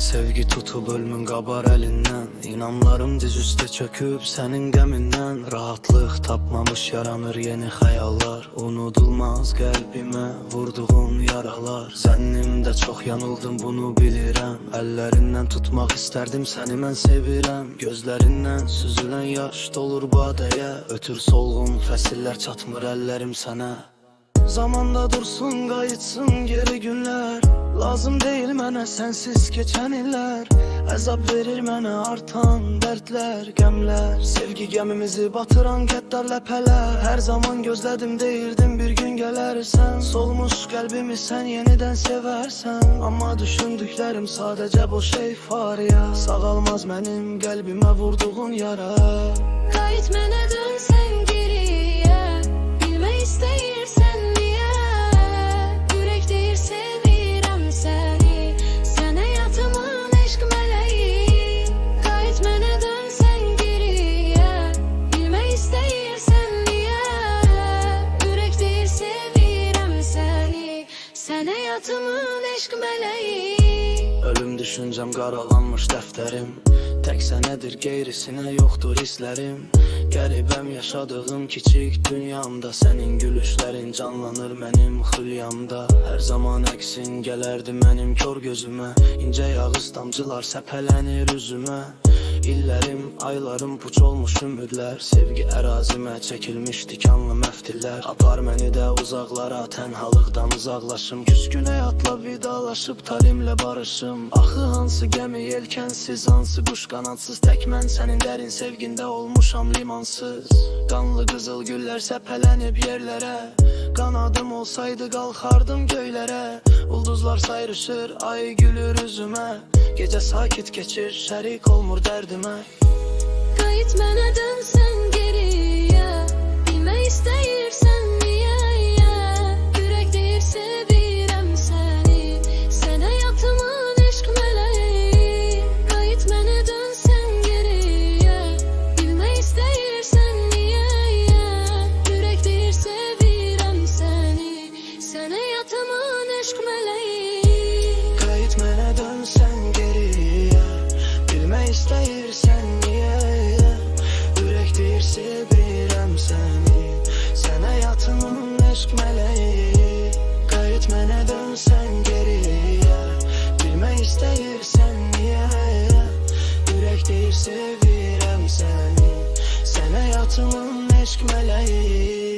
Seni sevgi tutup ölümün qabar əlindən. İnanlarım diz üstə çöküb sənin qəmindən. Rahatlıq tapmamış yaranır yeni xəyallar. Unudulmaz qəlbimə vurduğun yaralar. Zənnimdə çox yanıldım, bunu bilirəm. Əllərindən tutmaq istərdim səni, mən sevirəm. Gözlərindən süzülən yaş dolur badəyə. Ötür solğun fəsillər, çatmır əllərim sənə. Zamanda dursun, qayıtsın geri günlər. Lazım deyil mənə sənsiz keçən illər. Əzab verir mənə artan dərdlər, qəmlər. Sevgi gəmimizi batıran qəddar ləpələr. Hər zaman gözlədim, deyirdim bir gün gələrsən. Solmuş qəlbimi sən yenidən sevərsən. Amma düşündüklərim sadəcə boş eyfariya. Sağalmaz mənim qəlbimə vurduğun yara. Qayıt mənə dönsən geriyə. Bilmək istəyirsən niyə? Ürək deyir sevirəm səni. Sən həyatımın eşq mələyi. Qayıt mənə dönsən geriyə. Bilmək istəyirsən niyə? Ürək deyir sevirəm səni. Sən həyatımın eşq mələyi. Ölüm düşüncəm qaralanmış dəftərim. Tək sənədir, qeyrisinə yoxdur hisslərim. Qəribəm yaşadığım kiçik dünyamda. Sənin gülüşlərin canlanır mənim xülyamda. Hər zaman əksin gələrdi mənim kör gözümə. İncə yağız damcılar səpələnir üzümə. İllərim, aylarım puç olmuş ümidlər. Sevgi ərazimə çəkilmiş tikanlı məftillər. Apar məni də uzaqlara, tənhalıqdan uzaqlaşım. Küskün həyatla vidalaşıb talimlə barışım. Axı hansı gəmi yelkənsiz, hansı quş qanadsız. Tək mən sənin dərin sevgində olmuşam limansız. Qanlı qızıl güllər səpələnib yerlərə. Qanadım olsaydı qalxardım göylərə. Ulduzlar sayrışır, ay gülür üzümə. Gecə sakit keçir, şərik olmur dərdimə. Qayıt mənə dönsən geriyə. Bilmək istəyirsən niyə? Ürək deyir sevirəm səni. Sən həyatımın eşq mələyi. Qayıt mənə dönsən geriyə. Bilmək istəyirsən niyə? Ürək deyir sevirəm səni. Sən həyatımın eşq mələyi. Qayıt mənə dönsən geriyə. Bilmək istəyirsən niyə? Ürək deyir sevirəm səni. Sən həyatımın eşq mələyi. Qayıt mənə dönsən geriyə. Bilmək istəyirsən niyə? Ürək deyir sevirəm səni. Sən həyatımın eşq mələyi.